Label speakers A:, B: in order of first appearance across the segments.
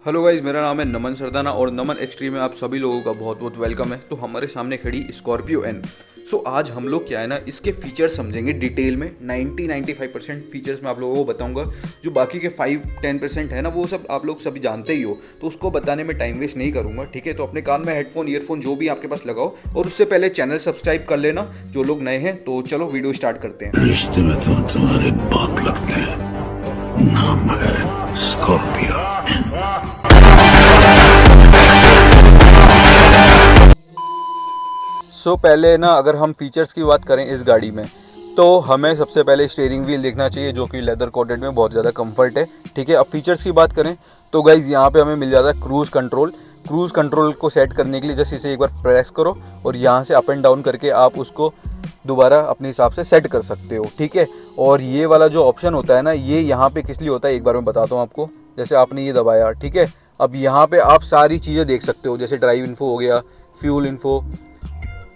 A: Hello guys, मेरा नाम है नमन सरदाना और नमन एक्सट्रीम में आप सभी लोगों का बहुत बहुत वेलकम है। तो हमारे सामने खड़ी स्कॉर्पियो एन। आज हम लोग क्या है ना, इसके फीचर्स समझेंगे डिटेल में। 90-95% फीचर्स मैं आप लोगों को बताऊंगा। जो बाकी के 5-10% है ना, वो सब आप लोग सभी जानते ही हो, तो उसको बताने में टाइम वेस्ट नहीं करूंगा। ठीक है, तो अपने कान में हेडफोन ईयरफोन जो भी आपके पास लगाओ, और उससे पहले चैनल सब्सक्राइब कर लेना जो लोग नए हैं। तो चलो वीडियो स्टार्ट करते हैं।
B: रिश्ते में तो तुम्हारे बाप लगते हैं। नाम है स्कॉर्पियो।
A: पहले ना, अगर हम फीचर्स की बात करें इस गाड़ी में, तो हमें सबसे पहले स्टीयरिंग व्हील देखना चाहिए, जो कि लेदर कोटेड में बहुत ज़्यादा कंफर्ट है। ठीक है, अब फीचर्स की बात करें तो गाइज यहाँ पे हमें मिल जाता है क्रूज़ कंट्रोल। क्रूज़ कंट्रोल को सेट करने के लिए जस्ट इसे एक बार प्रेस करो और यहाँ से अप एंड डाउन करके आप उसको दोबारा अपने हिसाब से सेट कर सकते हो। ठीक है, और ये वाला जो ऑप्शन होता है ना, ये यहाँ पे किस लिए होता है एक बार मैं बताता हूँ आपको। जैसे आपने ये दबाया, ठीक है, अब यहाँ पे आप सारी चीज़ें देख सकते हो, जैसे ड्राइव इन्फो हो गया, फ्यूल इन्फो,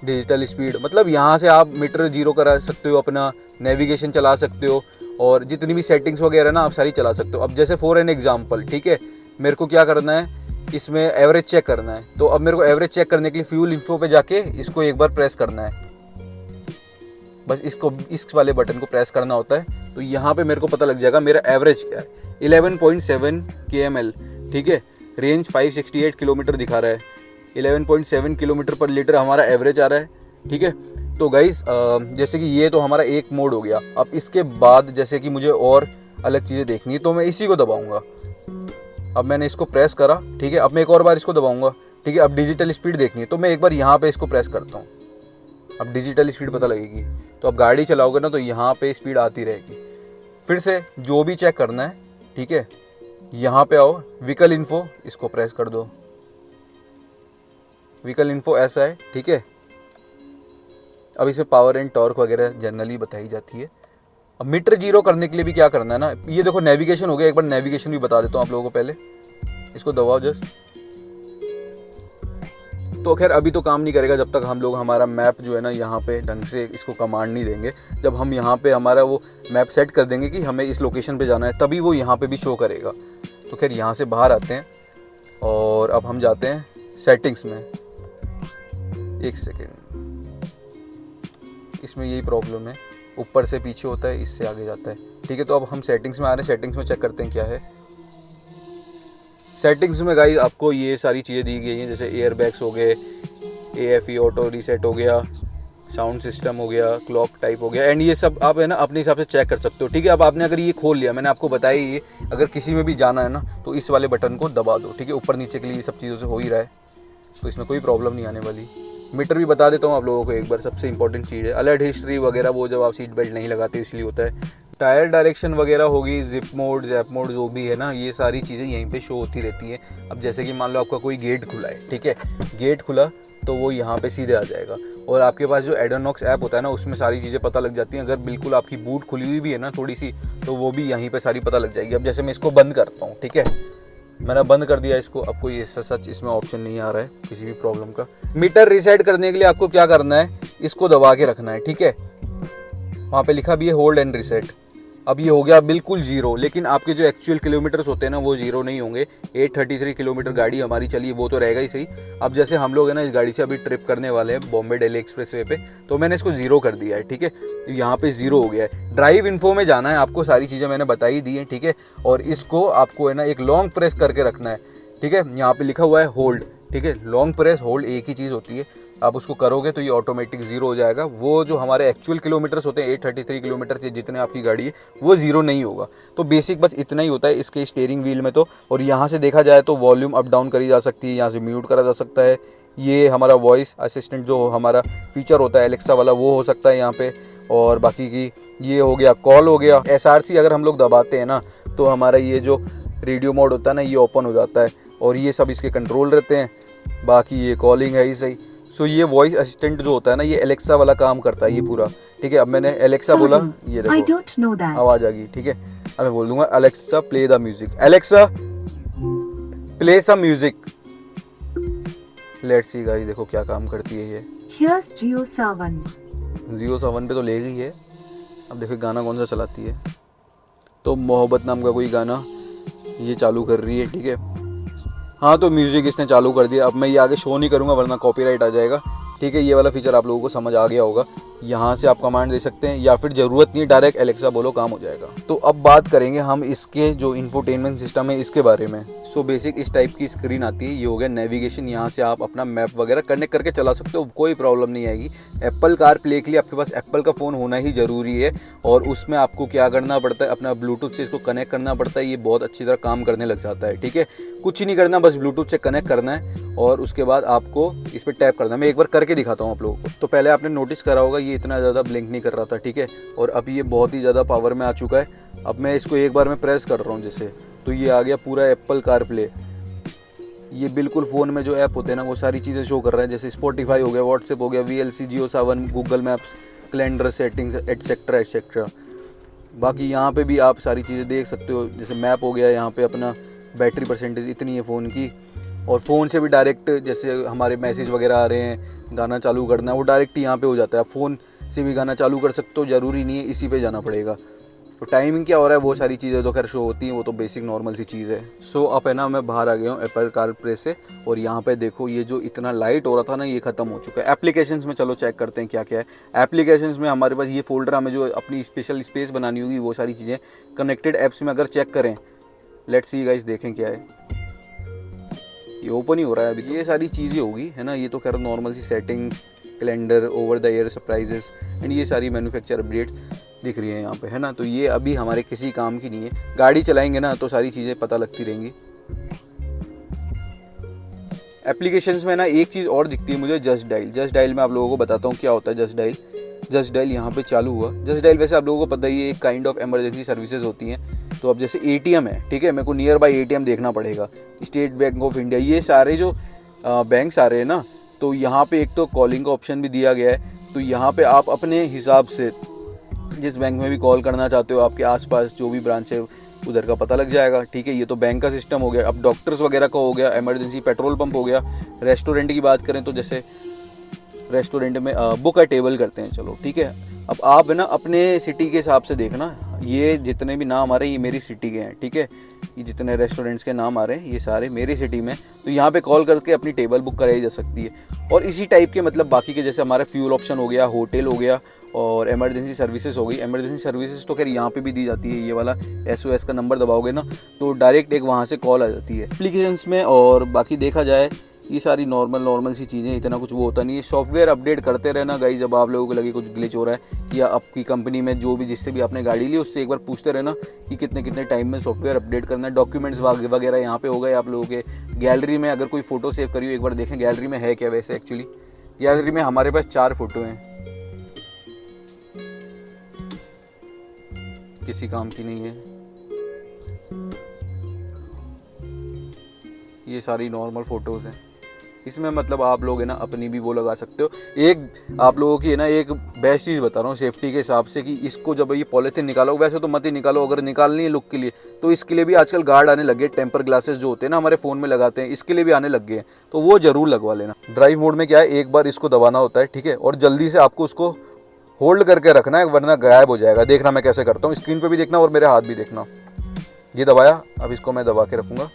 A: डिजिटल स्पीड, मतलब यहाँ से आप मीटर जीरो करा सकते हो, अपना नेविगेशन चला सकते हो, और जितनी भी सेटिंग्स वगैरह ना आप सारी चला सकते हो। अब जैसे फॉर एन एग्जांपल, ठीक है, मेरे को क्या करना है, इसमें एवरेज चेक करना है। तो अब मेरे को एवरेज चेक करने के लिए फ्यूल इन्फो पे जाके इसको एक बार प्रेस करना है। बस इसको, इस वाले बटन को प्रेस करना होता है, तो यहाँ पे मेरे को पता लग जाएगा मेरा एवरेज क्या है। 11.7 kml, ठीक है, रेंज 568 किलोमीटर दिखा रहा है, 11.7 किलोमीटर पर लीटर हमारा एवरेज आ रहा है। ठीक है, तो गाइस जैसे कि ये तो हमारा एक मोड हो गया। अब इसके बाद जैसे कि मुझे और अलग चीज़ें देखनी है, तो मैं इसी को दबाऊंगा। अब मैंने इसको प्रेस करा, ठीक है, अब मैं एक और बार इसको दबाऊंगा। ठीक है, अब डिजिटल स्पीड देखनी है, तो मैं एक बार यहाँ पे इसको प्रेस करता हूँ। अब डिजिटल स्पीड पता लगेगी, तो अब गाड़ी चलाओगे ना, तो यहाँ पे स्पीड आती रहेगी। फिर से जो भी चेक करना है, ठीक है, यहाँ पे आओ, व्हीकल इन्फो, इसको प्रेस कर दो। व्हीकल इन्फो ऐसा है, ठीक है। अब इसमें पावर एंड टॉर्क वगैरह जनरली बताई जाती है। अब मीटर जीरो करने के लिए भी क्या करना है ना, ये देखो नेविगेशन हो गया, एक बार नेविगेशन भी बता देता हूँ आप लोगों को। पहले इसको दबाओ जस्ट, तो खैर अभी तो काम नहीं करेगा जब तक हम लोग हमारा मैप जो है ना यहाँ पे ढंग से इसको कमांड नहीं देंगे। जब हम यहाँ पे हमारा वो मैप सेट कर देंगे कि हमें इस लोकेशन पे जाना है, तभी वो यहाँ पे भी शो करेगा। तो खैर यहाँ से बाहर आते हैं और अब हम जाते हैं सेटिंग्स में। एक सेकेंड, इसमें यही प्रॉब्लम है, ऊपर से पीछे होता है, इससे आगे जाता है। ठीक है, तो अब हम सेटिंग्स में आ रहे हैं, सेटिंग्स में चेक करते हैं क्या है। सेटिंग्स में गाइस आपको ये सारी चीज़ें दी गई हैं, जैसे एयर बैग्स हो गए, AFE ऑटो रीसेट हो गया, साउंड सिस्टम हो गया, क्लॉक टाइप हो गया, एंड ये सब आप है ना अपने हिसाब से चेक कर सकते हो। ठीक है, अब आपने अगर ये खोल लिया, मैंने आपको बताया ये, अगर किसी में भी जाना है ना, तो इस वाले बटन को दबा दो। ठीक है, ऊपर नीचे के लिए ये सब चीज़ों से हो ही रहा है, तो इसमें कोई प्रॉब्लम नहीं आने वाली। मीटर भी बता देता हूँ आप लोगों को एक बार, सबसे इंपॉर्टेंट चीज़ है अलर्ट हिस्ट्री वगैरह, वो जब आप सीट बेल्ट नहीं लगाते इसलिए होता है। टायर डायरेक्शन वगैरह होगी, जिप मोड, जैप मोड, जो भी है ना, ये सारी चीज़ें यहीं पे शो होती रहती हैं। अब जैसे कि मान लो आपका कोई गेट खुला है, ठीक है, गेट खुला तो वो यहाँ पे सीधे आ जाएगा। और आपके पास जो एडोनॉक्स ऐप होता है ना, उसमें सारी चीज़ें पता लग जाती हैं। अगर बिल्कुल आपकी बूट खुली हुई भी है ना थोड़ी सी, तो वो भी यहीं पे सारी पता लग जाएगी। अब जैसे मैं इसको बंद करता हूँ, ठीक है, मैंने बंद कर दिया इसको, अब कोई ऐसा सच इसमें ऑप्शन नहीं आ रहा है किसी भी प्रॉब्लम का। मीटर रीसेट करने के लिए आपको क्या करना है, इसको दबा के रखना है। ठीक है, वहाँ पे लिखा भी है होल्ड एंड रीसेट। अब ये हो गया बिल्कुल जीरो, लेकिन आपके जो एक्चुअल किलोमीटर्स होते हैं ना, वो जीरो नहीं होंगे। 833 किलोमीटर गाड़ी हमारी चली है, वो तो रहेगा ही सही। अब जैसे हम लोग है ना इस गाड़ी से अभी ट्रिप करने वाले हैं बॉम्बे दिल्ली एक्सप्रेस वे पे, तो मैंने इसको जीरो कर दिया है। ठीक है, यहाँ पे जीरो हो गया है। ड्राइव इन्फो में जाना है आपको, सारी चीज़ें मैंने बताई दी हैं। ठीक है, और इसको आपको है ना एक लॉन्ग प्रेस करके रखना है। ठीक है, यहाँ पे लिखा हुआ है होल्ड। ठीक है, लॉन्ग प्रेस होल्ड एक ही चीज़ होती है। आप उसको करोगे तो ये ऑटोमेटिक जीरो हो जाएगा। वो जो हमारे एक्चुअल किलोमीटर्स होते हैं 833 किलोमीटर से जितने आपकी गाड़ी है, वो जीरो नहीं होगा। तो बेसिक बस इतना ही होता है इसके स्टीयरिंग व्हील में तो। और यहाँ से देखा जाए तो वॉल्यूम अप डाउन करी जा सकती है, यहाँ से म्यूट करा जा सकता है। ये हमारा वॉइस असिस्टेंट जो हमारा फीचर होता है एलेक्सा वाला, वो हो सकता है यहाँ पे। और बाकी की ये हो गया, कॉल हो गया। SRC अगर हम लोग दबाते हैं ना, तो हमारा ये जो रेडियो मोड होता है ना, ये ओपन हो जाता है, और ये सब इसके कंट्रोल रहते हैं। बाकी ये कॉलिंग है ही सही। ये वॉइस असिस्टेंट जो होता है ना, ये एलेक्सा वाला काम करता है ये पूरा। ठीक है, अब मैंने एलेक्सा बोला, ये देखो आवाज़ आ गई। ठीक है, अब मैं बोल दूंगा Alexa play the music, Alexa play some music. Let's see guys, देखो क्या काम करती है ये।
C: Here's Jio Sawan.
A: जियो सावन पे तो ले गई है। अब देखो गाना कौन सा चलाती है, तो मोहब्बत नाम का कोई गाना ये चालू कर रही है। ठीक है, हाँ, तो म्यूज़िक इसने चालू कर दिया। अब मैं ये आगे शो नहीं करूँगा वरना कॉपीराइट आ जाएगा, ठीक है। ये वाला फीचर आप लोगों को समझ आ गया होगा। यहाँ से आप कमांड दे सकते हैं या फिर ज़रूरत नहीं, डायरेक्ट एलेक्सा बोलो, काम हो जाएगा। तो अब बात करेंगे हम इसके जो इंफोटेनमेंट सिस्टम है इसके बारे में। सो बेसिक इस टाइप की स्क्रीन आती है। ये हो गया नेविगेशन, यहाँ से आप अपना मैप वगैरह कनेक्ट करके चला सकते हो, कोई प्रॉब्लम नहीं आएगी। एप्पल कार प्ले के लिए आपके पास एप्पल का फ़ोन होना ही ज़रूरी है, और उसमें आपको क्या करना पड़ता है, अपना ब्लूटूथ से इसको कनेक्ट करना पड़ता है। ये बहुत अच्छी तरह काम करने लग जाता है, ठीक है। कुछ ही नहीं करना, बस ब्लूटूथ से कनेक्ट करना है और उसके बाद आपको इस पर टैप करना है। मैं एक बार करके दिखाता हूँ आप लोगों को। तो पहले आपने नोटिस करा होगा ये इतना ज़्यादा ब्लिंक नहीं कर रहा था, ठीक है, और अब ये बहुत ही ज़्यादा पावर में आ चुका है। अब मैं इसको एक बार में प्रेस कर रहा हूँ जैसे, तो ये आ गया पूरा एप्पल कार प्ले। ये बिल्कुल फ़ोन में जो ऐप होते हैं ना वो सारी चीज़ें शो कर रहा है, जैसे स्पॉटिफाई हो गया, व्हाट्सएप हो गया, VLC, JioSaavn, Google maps, calendar, settings, etcetera etcetera. बाकी यहाँ पे भी आप सारी चीज़ें देख सकते हो, जैसे मैप हो गया, यहाँ पे अपना बैटरी परसेंटेज इतनी है फ़ोन की, और फ़ोन से भी डायरेक्ट जैसे हमारे मैसेज वगैरह आ रहे हैं, गाना चालू करना है, वो डायरेक्ट यहाँ पे हो जाता है। आप फ़ोन से भी गाना चालू कर सकते हो, ज़रूरी नहीं है इसी पे जाना पड़ेगा। तो टाइमिंग क्या हो रहा है वो सारी चीज़ें तो खैर शो होती हैं, वो तो बेसिक नॉर्मल सी चीज़ है। सो अब है ना, मैं बाहर आ गया हूँ एप्पल कार प्ले से, और यहाँ पे देखो ये जो इतना लाइट हो रहा था ना ये ख़त्म हो चुका है। एप्लीकेशंस में चलो चेक करते हैं क्या क्या है। एप्लीकेशंस में हमारे पास ये फोल्डर, हमें जो अपनी स्पेशल स्पेस बनानी होगी वो सारी चीज़ें। कनेक्टेड ऐप्स में अगर चेक करें, लेट्स सी गाइस, देखें क्या है। ये ओपन ही हो रहा है अभी, तो ये सारी चीज़ें होगी, है ना। ये तो खैर नॉर्मल सी settings, calendar, over the year surprises and ये सारी मैन्युफैक्चर अपडेट्स दिख रही है यहाँ पे, है ना। तो ये अभी हमारे किसी काम की नहीं है, गाड़ी चलाएंगे ना तो सारी चीज़ें पता लगती रहेंगी। एप्लीकेशंस में ना एक चीज़ और दिखती है मुझे, जस्ट डायल। जस्ट डायल में आप लोगों को बताता हूँ क्या होता है जस्ट डायल। जस्ट डायल यहाँ पे चालू हुआ। जस्ट डायल वैसे आप लोगों को पता ही है, एक काइंड ऑफ इमरजेंसी सर्विसेज होती हैं। तो अब जैसे ATM है, ठीक है, मेरे को नियर बाई ATM देखना पड़ेगा, स्टेट बैंक ऑफ इंडिया, ये सारे जो बैंक्स आ रहे हैं ना, तो यहाँ पे एक तो कॉलिंग का ऑप्शन भी दिया गया है। तो यहाँ पे आप अपने हिसाब से जिस बैंक में भी कॉल करना चाहते हो, आपके आसपास जो भी ब्रांच है उधर का पता लग जाएगा, ठीक है। ये तो बैंक का सिस्टम हो गया। अब डॉक्टर्स वगैरह का हो गया, इमरजेंसी पेट्रोल पंप हो गया। रेस्टोरेंट की बात करें तो जैसे रेस्टोरेंट में बुक अ टेबल करते हैं, चलो ठीक है। अब आप है ना अपने सिटी के हिसाब से देखना, ये जितने भी नाम आ रहे हैं ये मेरी सिटी के हैं, ठीक है। ये जितने रेस्टोरेंट्स के नाम आ रहे हैं ये सारे मेरी सिटी में, तो यहाँ पे कॉल करके अपनी टेबल बुक कराई जा सकती है। और इसी टाइप के मतलब बाकी के जैसे हमारा फ्यूल ऑप्शन हो गया, होटल हो गया, और इमरजेंसी सर्विसेज हो गई। इमरजेंसी सर्विसेज तो खैर यहाँ पे भी दी जाती है, ये वाला SOS का नंबर दबाओगे ना तो डायरेक्ट एक वहाँ से कॉल आ जाती है एप्लीकेशंस में। और बाकी देखा जाए ये सारी नॉर्मल सी चीज़ें, इतना कुछ वो होता नहीं है। सॉफ्टवेयर अपडेट करते रहना गाइस, जब आप लोगों को लगे कुछ ग्लिच हो रहा है, या आपकी कंपनी में जो भी जिससे भी आपने गाड़ी ली उससे एक बार पूछते रहना कि कितने टाइम में सॉफ्टवेयर अपडेट करना है। डॉक्यूमेंट्स वगैरह यहाँ पे हो गए आप लोगों के। गैलरी में अगर कोई फ़ोटो सेव करी हो, एक बार देखें गैलरी में है क्या। वैसे एक्चुअली गैलरी में हमारे पास 4 फोटो हैं, किसी काम की नहीं है। ये सारी नॉर्मल फ़ोटोज़ हैं। इसमें मतलब आप लोग है ना अपनी भी वो लगा सकते हो। एक आप लोगों की है ना एक बेस्ट चीज़ बता रहा हूँ सेफ्टी के हिसाब से, कि इसको जब ये पॉलीथीन निकालो, वैसे तो मत ही निकालो, अगर निकालनी है लुक के लिए तो इसके लिए भी आजकल गार्ड आने लगे। टेम्पर ग्लासेस जो होते हैं ना हमारे फ़ोन में लगाते हैं, इसके लिए भी आने लग गए हैं, तो वो ज़रूर लगवा लेना। ड्राइव मोड में क्या है, एक बार इसको दबाना होता है, ठीक है, और जल्दी से आपको उसको होल्ड करके रखना है वरना गायब हो जाएगा। देखना मैं कैसे करता हूँ, स्क्रीन पर भी देखना और मेरे हाथ भी देखना। ये दबाया, अब इसको मैं दबा के रखूँगा।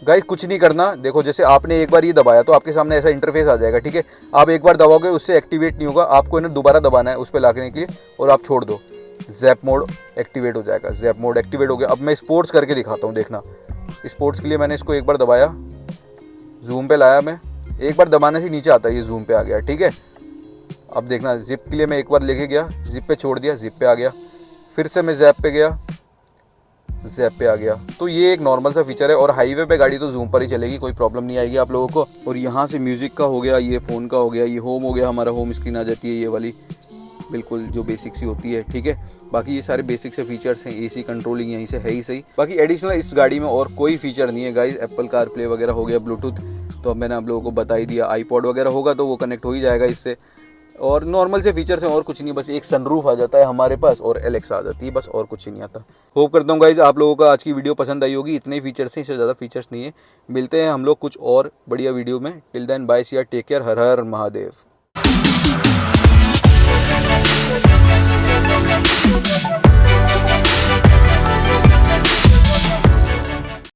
A: गाइस कुछ नहीं करना, देखो जैसे आपने एक बार ये दबाया तो आपके सामने ऐसा इंटरफेस आ जाएगा, ठीक है। आप एक बार दबाओगे उससे एक्टिवेट नहीं होगा, आपको इन्हें दोबारा दबाना है उस पर लाने के लिए, और आप छोड़ दो, जैप मोड एक्टिवेट हो जाएगा। जैप मोड एक्टिवेट हो गया। अब मैं स्पोर्ट्स करके दिखाता हूँ, देखना। स्पोर्ट्स के लिए मैंने इसको एक बार दबाया, जूम पे लाया, मैं एक बार दबाने से नीचे आता है, ये जूम पे आ गया, ठीक है। अब देखना, जिप के लिए मैं एक बार लेके गया, जिप पे छोड़ दिया, जिप पे आ गया, फिर से मैं जैप पे गया, जैप पे आ गया। तो ये एक नॉर्मल सा फीचर है, और हाईवे पे गाड़ी तो जूम पर ही चलेगी, कोई प्रॉब्लम नहीं आएगी आप लोगों को। और यहाँ से म्यूज़िक का हो गया, ये फ़ोन का हो गया, ये होम हो गया, हमारा होम स्क्रीन आ जाती है ये वाली, बिल्कुल जो बेसिक सी होती है, ठीक है। बाकी ये सारे बेसिक से फीचर्स हैं। AC कंट्रोलिंग यहीं से है ही सही। बाकी एडिशनल इस गाड़ी में और कोई फीचर नहीं है गाइस। एप्पल कार प्ले वगैरह हो गया, ब्लूटूथ तो अब मैंने आप लोगों को बता ही दिया, iPod वगैरह होगा तो वो कनेक्ट हो ही जाएगा इससे, और नॉर्मल से फीचर्स हैं और कुछ नहीं। बस एक सनरूफ आ जाता है हमारे पास और एलेक्सा आ जाती है, बस और कुछ ही नहीं आता। होप करता हूँ गाइज आप लोगों को आज की वीडियो पसंद आई होगी। इतने ही फीचर्स हैं, इससे ज़्यादा फीचर्स नहीं है। मिलते हैं हम लोग कुछ और बढ़िया वीडियो में। टिल देन बाय, सी आर, टेक केयर, हर हर महादेव।